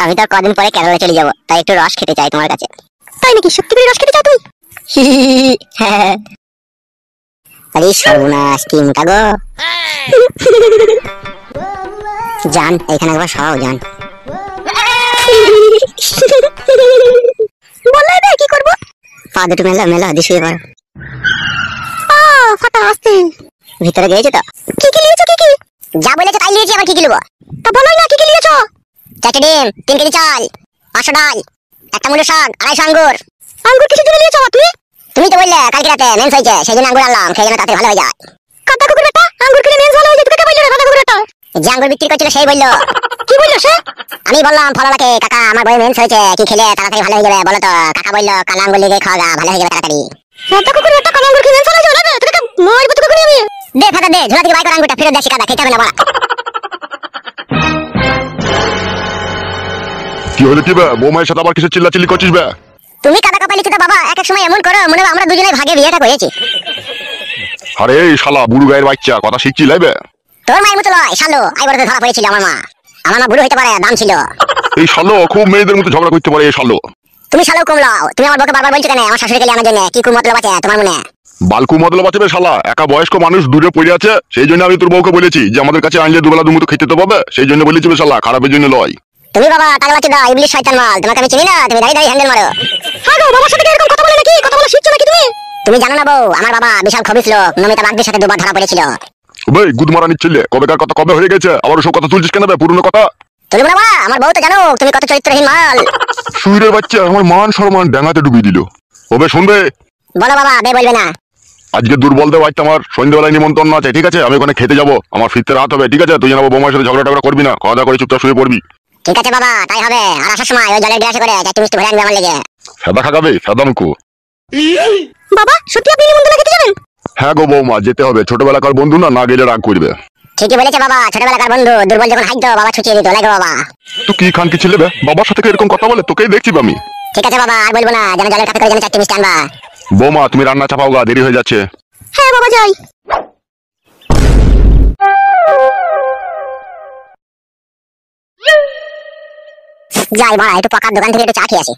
আমি তো কদিন পরে কেরালা চলে যাব, তাই একটু রস খেতে চাই তোমার কাছে। তাই নাকি? সত্যি করে রস খেতে চাও তুমি? হ্যাঁ। আরে সর্বনাশ, কি মোটা গো। জান এখানে একবার সরাও জান। বললে না কি করব? পা দুটো মেলা মেলা দিয়ে শুয়ে পড়ো। ফাটা আসতে ভিতরে গিয়েছো তো? কি কি নিয়েছো? কি কি যা বলেছো তাই নিয়েছি, আবার কি কি নেবো? তা বলোই না কি কি নিয়েছো? 4 ডিম, 3 কেজি চাল, 500 ডাল, একটা মুলো শাক, 250 আঙ্গুর। আঙ্গুর কিসের জন্য নিয়েছো তুমি? তুমি তো বললে কালকে রাতে মেন্স হয়েছে, সেই জন্য আঙ্গুর আনলাম, খেয়ে যেন তাতে ভালো হয়ে যায়। কাদা কুকুর বেটা, আঙ্গুর খেলে মেন্স ভালো হয়ে যায়? তোকে কে বললো রে কাদা কুকুর বেটা? যে আঙ্গুর বিক্রি করছিল সেই বললো। কি বললো সে? আমি বললাম ফললাকে, কাকা আমার বই মেন্স হয়েছে, কি খেলে তাড়াতাড়ি ভালো হয়ে যাবে বলো তো? কাকা বললো কালা আঙ্গুর লিগে খাওয়া ভালো হয়ে যাবে তাড়াতাড়ি। কাদা কুকুর বেটা, কাদা আঙ্গুর খেলে মেন্স ভালো হয়ে যাবে? তোকে মারবো তোকে আমি। দে ফাটা দে, ঝোলা থেকে বাই করে আঙ্গুরটা ফেরত দেশি, কাদা খেতে হবে না বড়া। কি হলো কি বে? বৌমায়ের সাথে আবার কিছু চিল্লাচিল্লি করছিস বে? তুমি কাদা কপালি তো বাবা, এক এক সময় এমন করো মনে হয় আমরা দুজনেই ভাগে বিয়েটা করেছি। আরে এই শালা বুড়ো গায়ের বাচ্চা, কথা শিখছি লাইবে? তোর মায়ের মতো লয় শালো, আইবারতে ধরা পড়েছিল আমার মা। আমার মা বুড়ো হইতে পারে, দাম ছিল। এই শালো খুব মেয়েদের মতো ঝগড়া করতে পারে এই শালো। তুমি শালো কম লও, তুমি আমার বউকে বারবার বলছো কেন আমার শাশুড়িকে আনার জন্য? কি কুমতলব আছে তোমার মনে? বালকু মতলব আছে বে শালা, একা বয়স্ক মানুষ দূরে পড়ে আছে, সেই জন্য আমি তোর বউকে বলেছি যে আমাদের কাছে আনলে দুবেলা দুমুটো খেতে তো পাবে, সেই জন্য বলেছি বে শালা, খারাপের জন্য লয়। তুমি বাবা টাকা বাচ্চা দাও, ইবলিশ শয়তান মাল, তোমাকে আমি চিনি না, তুমি দাঁড়িয়ে দাঁড়িয়ে হ্যান্ডেল মারো। হ্যাঁ গো, বাবার সাথে এরকম কথা বলে নাকি? কথা বলা শিখছো নাকি তুমি? তুমি জানো না বউ, আমার বাবা বিশাল খবিস লোক, নমিতা বাগদির সাথে দুবার ধরা পড়েছিল। ভাই গুদমারা নিচ্ছিলে, কবেকার কথা কবে হয়ে গেছে, আবার ওসব কথা তুলছিস কেন বে? পুরনো কথা। তুমি বাবা আমার বউ তো জানো তুমি কত চরিত্রহীন মাল। সুইরের বাচ্চা আমার মান সম্মান ডাঙাতে ডুবিয়ে দিল। ওবে শুনবে? বলো বাবা, বে বলবে না। আজকে দুর্বল দেব, আজকে আমার সন্ধ্যেবেলায় নিমন্ত্রণ আছে, ঠিক আছে? আমি ওখানে খেতে যাবো, আমার ফিরতে রাত হবে, ঠিক আছে? তুই জানাবো বৌমার সাথে ঝগড়া টগড়া করবি না, খাওয়া দাওয়া করে চুপচাপ শুয়ে পড়বি। ঠিক আছে বাবা, তাই হবে। আর আসার সময় ওই জলের গ্লাসে করে 4টি মিষ্টি ভরে আনবে আমার লেগে। ফেদা খাগাবে ফেদামকু। বাবা সত্যি আপনি নিমন্ত্রণ খেতে যাবেন? হ্যাঁ গো বৌমা, যেতে হবে, ছোটবেলাকার বন্ধু না, না গেলে রাগ করবে। ঠিকই বলেছে বাবা, ছোটবেলাকার বন্ধু, দুর্বল যখন হাইতো বাবা ছুটিয়ে দিত, লাগে বাবা। তুই কি খান কি ছিলে বে? বাবার সাথে এরকম কথা বলে? তোকেই দেখছি আমি। ঠিক আছে বাবা, আর বলবো না, যেন জলের কাপে করে যেন 4টি মিষ্টি আনবা। বৌমা তুমি রান্না চাপাও গা, দেরি হয়ে যাচ্ছে। হ্যাঁ বাবা যাই। যাই বাড়া, একটু পাকার দোকান থেকে একটু চা খেয়ে আসি।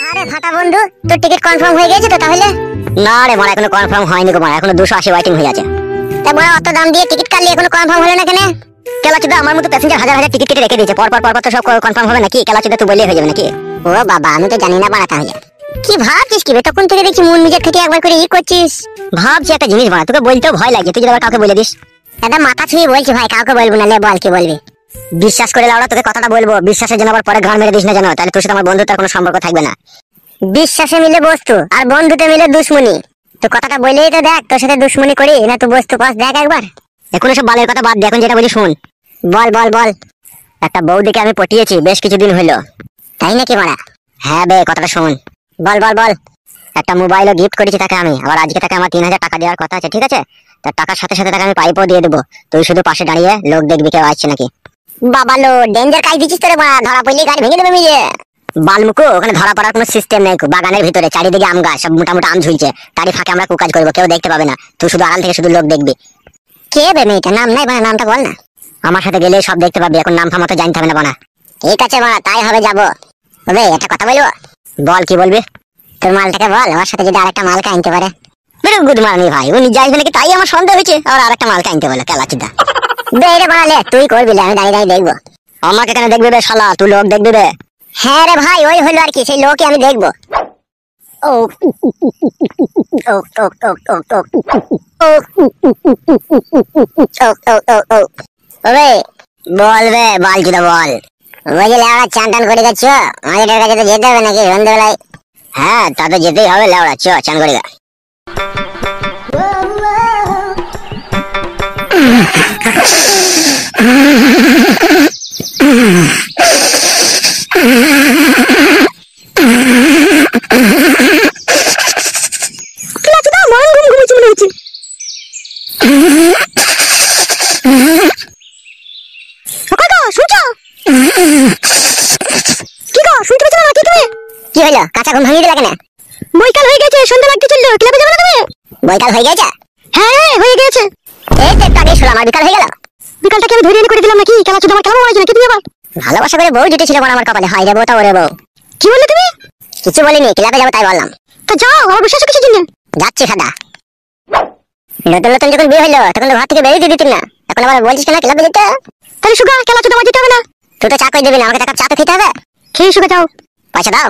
আরে ফাটা বন্ধু, তোর টিকিট কনফার্ম হয়ে গেছে তো তাহলে? না রে মারা, এখনো কনফার্ম হয়নি গো মারা, এখনো 280 ওয়েটিং হয়ে আছে। তা বড় অত দাম দিয়ে টিকিট কাটলি, এখনো কনফার্ম হলো না কেন? কেলাচুদা আমার মতো প্যাসেঞ্জার হাজার হাজার টিকিট কেটে রেখে দিয়েছে, পর তো সব কনফার্ম হবে নাকি? কেলাচুদা তুই বললেই হয়ে যাবে নাকি? ও বাবা, আমি তো জানি না বাড়া। তাহলে কি ভাবছিস কি বে? তখন থেকে দেখছি মন নিজের থেকে একবার করে করছিস। ভাবছি একটা জিনিস বাড়া, তোকে বলতেও ভয় লাগে, তুই যদি আবার কাউকে বলে দিস। দাদা মাথা ছুঁয়ে বলছি ভাই, কাউকে বলবো না, লে বল কি বলবি। বিশ্বাস করে লাউড়া, তোকে কথাটা বলবো, বিশ্বাসের জন্য আবার পরে ঘর মেরে দিস না জানো, তাহলে তোর সাথে আমার বন্ধুত্বের কোনো সম্পর্ক থাকবে না। বিশ্বাসে মিলে বস্তু আর বন্ধুতে মিলে দুশ্মনী। তো কথাটা বলেই তো দেখ, তোর সাথে দুশ্মনী করি না তুই বস্তু পাস, দেখ একবার। এখন সব বালের কথা বাদ দে, এখন যেটা বলি শুন। বল বল বল। একটা বৌদিকে আমি পটিয়েছি, বেশ কিছুদিন হইলো। তাই নাকি মারা? হ্যাঁ বে, কথাটা শুন। বল বল বল। একটা মোবাইলও গিফট করেছি তাকে আমি, আবার আজকে তাকে আমার 3000 টাকা দেওয়ার কথা আছে, ঠিক আছে? তার টাকার সাথে সাথে তাকে আমি পাইপও দিয়ে দেবো, তুই শুধু পাশে দাঁড়িয়ে লোক দেখবি কেউ আসছে নাকি। বাবা লো, ডেঞ্জার কাজ দিচ্ছিস তোরে মা, ধরা পড়লে গাড়ি ভেঙে দেবে মিলে। বালমুকু, ওখানে ধরা পড়ার কোনো সিস্টেম নেই, বাগানের ভিতরে চারিদিকে আম গাছ, সব মোটামুটি আম ঝুলছে, তারই ফাঁকে আমরা কুকাজ করবো, কেউ দেখতে পাবে না, তুই শুধু আড়াল থেকে শুধু লোক দেখবি। কে বে মেয়েটা? নাম নাই বানা, নামটা বল না। আমার সাথে গেলে সব দেখতে পাবি, এখন নাম ফাম তো জানতে হবে না বানা। ঠিক আছে মা, তাই হবে, যাবো। তবে একটা কথা বলবো। বল কি বলবি? তোর মালটাকে বল আমার সাথে যদি আরেকটা মালকে আনতে পারে। বেরো গুড মারনি ভাই, উনি যাইবে নাকি তাই আমার সন্দেহ হয়েছে, আর আরেকটা মালকে আনতে বলে কেলাচিদা। বেরে বানালে তুই করবি, আমি দাঁড়িয়ে দাঁড়িয়ে দেখবো। আমাকে কেন দেখবি বে শালা, তুই লোক দেখবি বে। হ্যাঁ রে ভাই, ওই হলো আর কি, সেই লোকই আমি দেখবো। ও ও ও ও ও ও ওরে বল বে বালচিদা বল। বুঝলি লেওড়া চান টান করে যাচ্ছ, মাঝেটার কাছে তো যেতে হবে নাকি সন্ধ্যেবেলায়? হ্যাঁ তা তো যেতেই হবে লেওড়া, চ চান করে গা। কি হলো, কাঁচা ঘুম ভাঙিয়ে দিলা কেন? বৈকাল হয়ে গেছে, সন্ধ্যা লাগতে চললো, ক্লাবে যাবে না তুমি? বৈকাল হয়ে গেছে? হ্যাঁ হয়ে গেছে। এই তো একটু আগেই শুনলাম, আর বিকাল হয়ে গেল? বিকালটাকে আমি ধরে এনে করে দিলাম নাকি? খেলা চুদ আমার কেমন হয়েছে নাকি? তুমি আবার ভালোবাসা করে বউ জুটেছিল বড় আমার কপালে, হাই রে বউটা ওরে বউ। কি বললে তুমি? কিছু বলিনি, ক্লাবে যাবো তাই বললাম। তো যাও, আমার বিশ্বাস কিছু জন্য যাচ্ছি সাদা। নতুন নতুন যখন বিয়ে হলো তখন তো ঘর থেকে বেরিয়ে দিতি না, এখন আবার বলছিস কেন ক্লাবে যেতে? তাহলে সুগা খেলা চোদা যেতে হবে না? তুই তো চা করে দিবি না, আমাকে টাকা চা তো খেতে হবে। খেয়ে সুগা যাও। পয়সা দাও।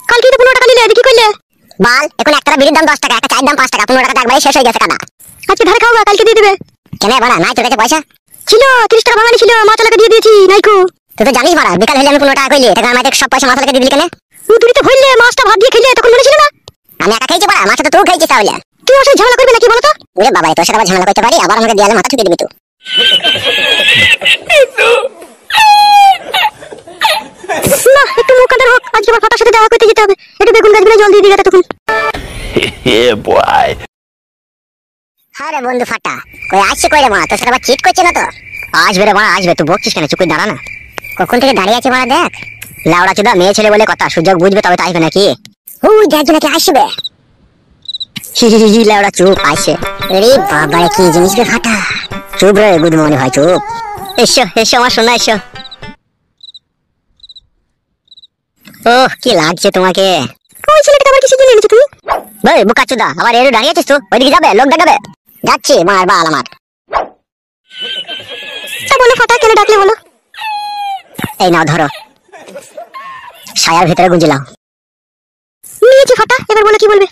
কালকে তো 15 টাকা নিলে, কি করলে? বাল, এখন একটা বিড়ির দাম 10 টাকা, একটা চায়ের দাম 5 টাকা, 15 টাকা একবারে শেষ হয়ে গেছে কাদা। আজকে ধারে খাওয়া, কালকে দিয়ে দেবে। কেন বাড়া, নাই তোর কাছে পয়সা? ছিল 30 টাকা ভাঙানি ছিল, মা চালাকে দিয়ে দিয়েছি নাইকো। তুই তো জানিস বাড়া, বিকাল হলে আমি 15 টাকা কইলি, টাকা আমাদের সব পয়সা মাথালকে দিয়ে দিলি কেন? তুমি তো হইলে মাছটা ভাত দিয়ে খেলে, তখন মনে ছিল না? আমি একা খেয়েছি বাড়া, মাছটা তো তুই খেয়েছিস তাহলে। তুই ওর সাথে ঝামেলা করবি নাকি বলো তো? ওরে বাবা, তোর সাথে আবার ঝামেলা করতে পারি, আবার আমাকে দেয়ালে মাথা ঠুকে দিবি তুই। না, একটু মুখ কাঁদার হোক, আজকে আমার ফাটার সাথে দেখা করতে যেতে হবে। একটু বেগুন গাছগুলো জল দিয়ে দিই তখন। Yeah, boy. হ্যাঁ রে বন্ধু ফাটা, কই আসছে কই রে মা, তোর সাথে আবার চিট করছে না তো? আসবে রে মা আসবে, তুই বকছিস কেন? চুপ করে দাঁড়া না। কখন থেকে দাঁড়িয়ে আছে মা, দেখ। লাউড়া চুদা মেয়ে ছেলে বলে কথা, সুযোগ বুঝবে তবে তো আসবে নাকি? ওই দেখবে নাকি আসবে। লাউড়া চুপ, আসছে। আরে বাবা কি জিনিস রে ফাটা। চুপ রে গুড মর্নিং ভাই, চুপ। এসো এসো আমার সোনা, এসো। ওহ কি লাগছে তোমাকে। ওই ছেলেটাকে আবার কিসের জন্য এনেছো তুমি? ভাই বুকা চুদা, আবার এর দাঁড়িয়ে আছিস তো? ওইদিকে যাবে, লোক দেখাবে। যাচ্ছি মার বাল আমার। তা বলো ফাটা, কেন ডাকলে বলো? এই নাও ধরো, ছায়ার ভিতরে গুঁজিলাও। নিয়েছি ফাটা, এবার বলো কি বলবে?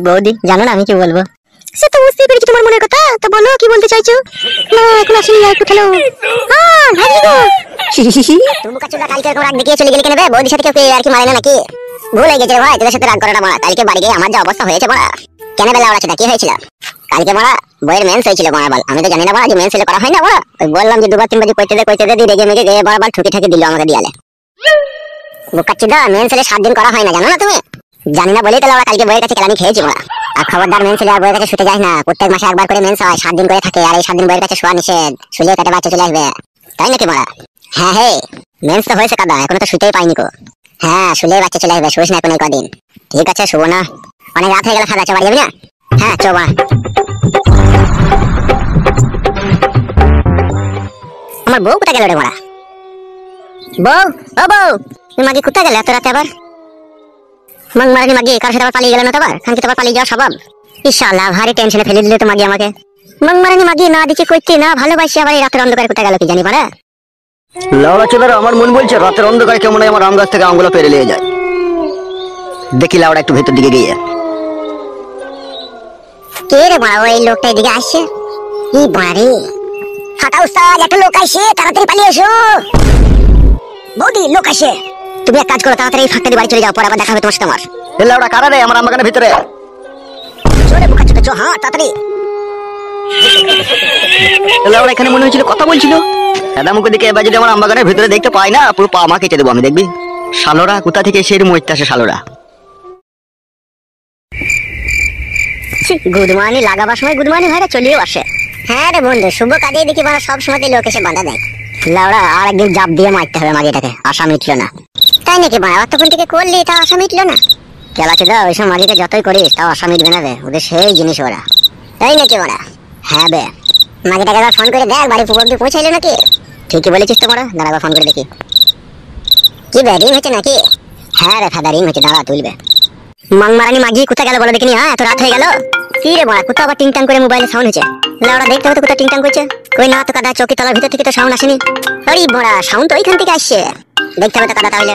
বৌদি জানো না আমি কি বলবো? সে তো বুঝতেই পেরেছি তোমার মনের কথা, তা বলো কি বলতে চাইছো? না এখন আসেনি, একটু খেলো। হ্যাঁ ভাবি গো। তুমি বুকা চুদা কালকে এরকম রাগ দেখিয়ে চলে গেলি কেন বে? বৌদির সাথে কেউ আর কি মারে না নাকি? ভুল হয়ে গেছে রে ভাই, তোদের সাথে রাগ করাটা মারা। কালকে বাড়ি গিয়ে আমার যা অবস্থা হয়েছে মারা। কেন বেলা ওরা চুদা কি হয়েছিল? কালকে মারা বইয়ের মেন্স হয়েছিল মারা বল। আমি তো জানি না মারা যে মেন্স হলে করা হয় না মারা। ওই বললাম যে দুবার তিনবার কইতে দে রেগে মেগে গিয়ে বারবার ঠুকি ঠাকি দিল আমাকে দিয়ালে। বুকা চুদা মেন্স হলে 7 দিন করা হয় না, জানো না তুমি? জানি না বলেই তো ওরা কালকে বইয়ের কাছে কেলানি খেয়েছি মারা। আর খবরদার মেন্স হলে আর বইয়ের কাছে শুতে যাস না, প্রত্যেক মাসে একবার করে মেন্স হয়, 7 দিন করে থাকে। আর এই 7 দিন বইয়ের কাছে শোয়া নিষেধ, শুলে কাটে বাচ্চা চলে আসবে, তাই নাকি মারা? হ্যাঁ হে, মেন্স তো হয়েছে কাদা, এখনো তো শুতেই পাইনি কো। হ্যাঁ শুলে বাচ্চা চলে আসবে, শুইস না এখন এই কদিন। ঠিক আছে শুবো না, অনেক রাত হয়ে গেল, খাওয়া বাড়ি যাবি না? হ্যাঁ চো বা। আমার বউ কোথায় গেল রে মারা? বউ ও বউ, তুমি মাগি কোথায় গেলে এত রাতে আবার? মাগি মাগি কার সাথে আবার পালিয়ে গেল না তো? আবার খানকে তো আবার পালিয়ে যাওয়া স্বভাব। ইনশাআল্লাহ ভারী টেনশনে ফেলে দিলে তো মাগি আমাকে। মাগি না দিকে কইতে না ভালোবাসি, আবার এই রাতের অন্ধকারে কোথায় গেল কি জানি পারে। লাউড়া চোদার আমার মন বলছে রাতের অন্ধকারে কেমন আমার আম গাছ থেকে আমগুলো পেরে নিয়ে যায়। দেখি লাউড়া একটু ভেতর দিকে গিয়ে। কে রে বড়া, ওই লোকটা এদিকে আসছে। কি বাড়ি ফাটা উস্তাদ, একটা লোক আসছে, তাড়াতাড়ি পালিয়ে এসো। বৌদি লোক আসে, তুমি এক কাজ করো, তাড়াতাড়ি এই ফাঁকটা দিয়ে বাড়ি চলে যাও, পরে আবার দেখা হবে তোমার সাথে আমার। এ লাউড়া কারা রে আমার আম বাগানের ভিতরে? চলে বুকা ছোট চো, হ্যাঁ তাড়াতাড়ি। এ লাউড়া এখানে মনে হচ্ছিল কথা বলছিল। দাদামুকে দিকে এবার যদি আমার আম বাগানের ভিতরে দেখতে পাই না, পুরো পা মা কেটে দেবো আমি, দেখবি। শালোরা কোথা থেকে সেই মরতে আসে শালোরা। গুড মর্নিং লাগাবার সময় গুড মর্নিং ভাইরা চলেও আসে। হ্যাঁ রে বন্ধু, শুভ কাজে দেখি বড় সব সময় লোক এসে বাধা দেয়। লাউড়া আর একদিন জাপ দিয়ে মারতে হবে মাগিটাকে, আশা মিটলো না। তাই নাকি বড়, অতক্ষণ থেকে করলি তাও আশা মিটলো না? কেলা চুদা ওইসব মাগিকে যতই করিস তাও আশা মিটবে না রে, ওদের সেই জিনিস ওরা। তাই নাকি বড়? হ্যাঁ বে, মাগিটাকে একবার ফোন করে দেখ বাড়ি অব্দি পৌঁছাইলো নাকি। ঠিকই বলেছিস তো বড়, দাঁড়া ফোন করে দেখি। কি বে, রিং হচ্ছে নাকি? হ্যাঁ রে ফাদা রিং হচ্ছে, দাঁড়া তুলবে। মাংমারানি মাগি কোথায় গেল বলো দেখিনি? হ্যাঁ এত রাত হয়ে গেল। কি রে বড়া, কোথাও আবার টিংটাং করে মোবাইলে সাউন্ড হচ্ছে। লাউড়া দেখতে হবে তো কোথায় টিংটাং করছে। কই না তো কাদা, চৌকি তলার ভিতর থেকে তো সাউন্ড আসেনি। আরে বড়া, সাউন্ড তো ওইখান থেকে আসছে, দেখতে হবে তো কাদা তাহলে।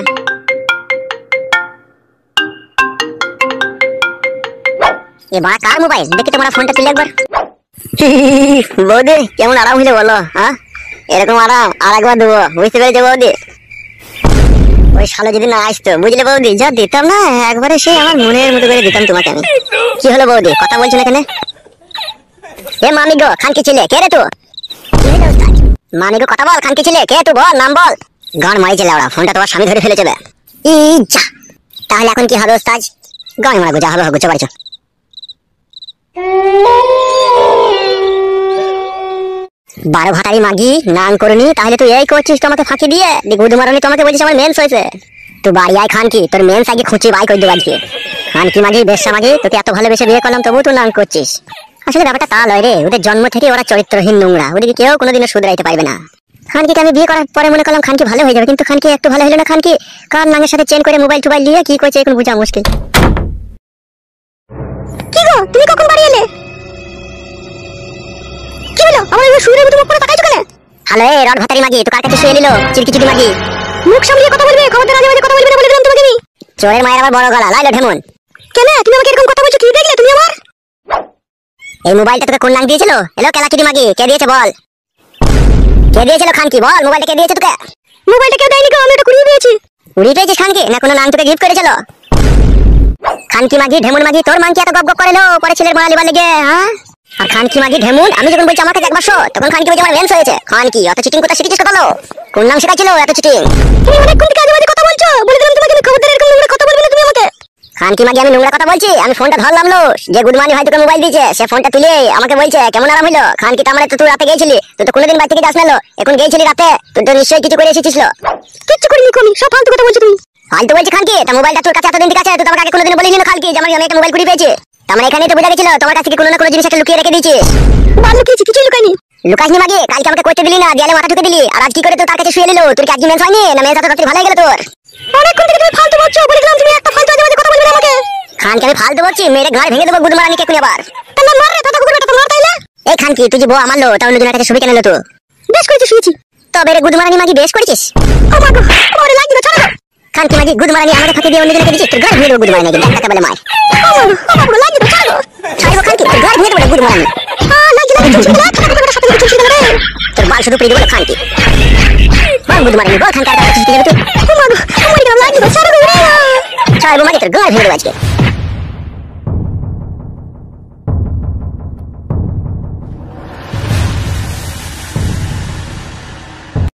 এ বড়া কার মোবাইল, দেখি তোমার ফোনটা তুলে একবার। বৌদি কেমন আরাম হইলে বলো? হ্যাঁ এরকম আরাম আর একবার দেবো, বুঝতে পেরেছো বৌদি? ওই শালো যদি না আসতো বুঝলে বৌদি, যা দিতাম না একবারে সে আমার মনের মতো করে দিতাম তোমাকে আমি। কি হলো বৌদি, কথা বলছো না কেন? এ মামি গো, খানকি ছেলে কে রে তুই? মামি গো কথা বল, খানকি ছেলে কে তুই, বল নাম বল। গান মারি ছেলে ওরা, ফোনটা তোমার স্বামী ধরে ফেলেছে বে। যা, তাহলে এখন কি হবে ওস্তাদ? গান মারা যা হবে গুছো বাড়িছো। বারো ভাতারি মাগি নান করনি, তাহলে তুই এই করছিস তোমাকে ফাঁকি দিয়ে। গুদ মারনি তোমাকে বলছিস আমার মেন্স হয়েছে। তুই বাড়ি আয় খানকি, তোর মেন্স আগে খুঁচি বাই করে দেবো আজকে। খানকি মাগি বেশ্যা মাগি, তোকে এত ভালোবেসে বিয়ে করলাম তবু তুই নান করছিস। আসলে ব্যাপারটা তা লয় রে, ওদের জন্ম থেকে ওরা চরিত্রহীন নোংরা, ওদেরকে কেউ কোনোদিনও শুধরাইতে পারবে না। খানকিকে আমি বিয়ে করার পরে মনে করলাম খানকি ভালো হয়ে যাবে, কিন্তু খানকি একটু ভালো হলো না। খানকি কার নাঙের সাথে চেন করে মোবাইল টোবাইল নিয়ে কি করছে এখন বোঝা মুশকিল। কি গো তুমি কখন বাড়ি এলে? কি হলো আমার এই শুয়ে মুখ করে তাকাইছো কেন? হ্যালো এই রড ভাতারি মাগি, তো কার কাছে শুয়ে নিল চিরকিচুটি মাগি? মুখ সামলিয়ে কথা বলবে, খবরদার আজে বাজে কথা বলবে না বলে দিলাম তোমাকে আমি। চোরের মায়ের আবার বড় গলা, লাইলো ঢেমন। কেন তুমি আমাকে এরকম কথা বলছো? কি দেখলে তুমি আমার? এই মোবাইলটা তোকে কোন নাং দিয়েছিল? এলো কেলাচুদি মাগি, কে দিয়েছে বল? কে দিয়েছিল খানকি বল, মোবাইলটা কে দিয়েছে তোকে? মোবাইলটা কেউ দেয়নি গো, আমি এটা কুড়িয়ে পেয়েছি। উড়িয়ে পেয়েছিস খানকি, না কোনো নাং তোকে গিফট করেছিল? খানকি মাগি ঢেমুন মাগি, তোর মাংকি এত গপ গপ করে লো পরে ছেলের মারা লিবার লেগে, হ্যাঁ? আর খানকি মাগি ঢেমুন, আমি যখন বলছি আমার কাছে একবার শো, তখন খানকি বলছে আমার ভেন্স হয়েছে। খানকি অত চিটিং কথা শিখেছিস কথা বলো, কোন নাম শেখাচ্ছিল এত চিটিং? তুমি অনেকক্ষণ থেকে আজে বাজে কথা বলছো, বলে দিলাম তোমাকে আমি, খবরদার এরকম নোংরা কথা বলবে না তুমি আমাকে। খানকি মাগি আমি নোংরা কথা বলছি? আমি ফোনটা ধরলাম লো, যে গুদমানি ভাই তোকে মোবাইল দিয়েছে সে ফোনটা তুলে আমাকে বলছে কেমন আরাম হইলো। খানকি তো আমরা তো তুই রাতে গেছিলি, তুই তো কোনোদিন বাড়ি থেকে যাস না লো, এখন গেছিলি রাতে, তুই তো নিশ্চয়ই কিছু করে এসেছিস লো। কিচ্ছু করিনি আমি, সব ফালতু কথা বলছো তুমি। ফালতু বলছি খানকি? তা মোবাইলটা তোর কাছে এতদিন ঠিক আছে, তুই তো আমাকে আগে কোনোদিন বলিস না খানকি যে আমি একটা মোবাইল কুড়িয়ে পেয়েছি। তার মানে এখানেই তো বোঝা গেছিল তোমার কাছ থেকে কোনো না কোনো জিনিস একটা লুকিয়ে রেখে দিয়েছিস। বাল লুকিয়েছি, কিছুই লুকাইনি। লুকাসনি মাগি, কালকে আমাকে করতে দিলি না, দেয়ালে মাথা ঠুকে দিলি, আর আজ কি করে তুই তার কাছে শুয়ে নিলো? তোর কি আজকে মেন্স হয়নি না? মেন্স হতে ভালো হয়ে গেল তোর? অনেকক্ষণ থেকে তুমি ফালতু বলছো, বলে দিলাম তুমি একটা ফালতু আজে বাজে কথা বলবে না আমাকে। খানকে আমি ফালতু বলছি? মেরে ঘাড় ভেঙে দেবো গুদমারানিকে এক্ষুনি আবার। তাহলে মার রে, দাদা কুকুর বেটা, তো মার তাইলে। এই খানকি তুই যে বউ আমার লো, তাও অন্যজনের কাছে শুবি কেন লো? তো বেশ করেছি, শুয়েছি। তবে রে গুদমারানি মাগি বেশ করেছিস। ও মা গো, আমারে লাগিয়ে দাও, ছাড়ো। খানকি মাগি গুদমারানি আমাকে ফাঁকি দিয়ে অন্যজনকে দিচ্ছিস, তোর ঘাড় ভেঙে দেবো গুদমারানি নাকি একটা বলে মার। ও মা গো, লাগিয়ে দাও, ছাড়ো। ছাড়বো খানকি, তোর ঘাড় ভেঙে দেবো গুদমারানি। লাগিয়ে চুলছি না, দাদা কুকুর বেটা সাথে করে চুলছি না রে। তোর বাল শুধু পেয়ে দেবো খানকি। বল গুদমারানি বল খানকার কাছে কি যাবে তুই? ও মা গো, মরে গেলাম, লাগিয়ে দাও, ছাড়ো গো রে। ছাড়বো মাগি, তোর ঘাড় ভেঙে দেবো আজকে।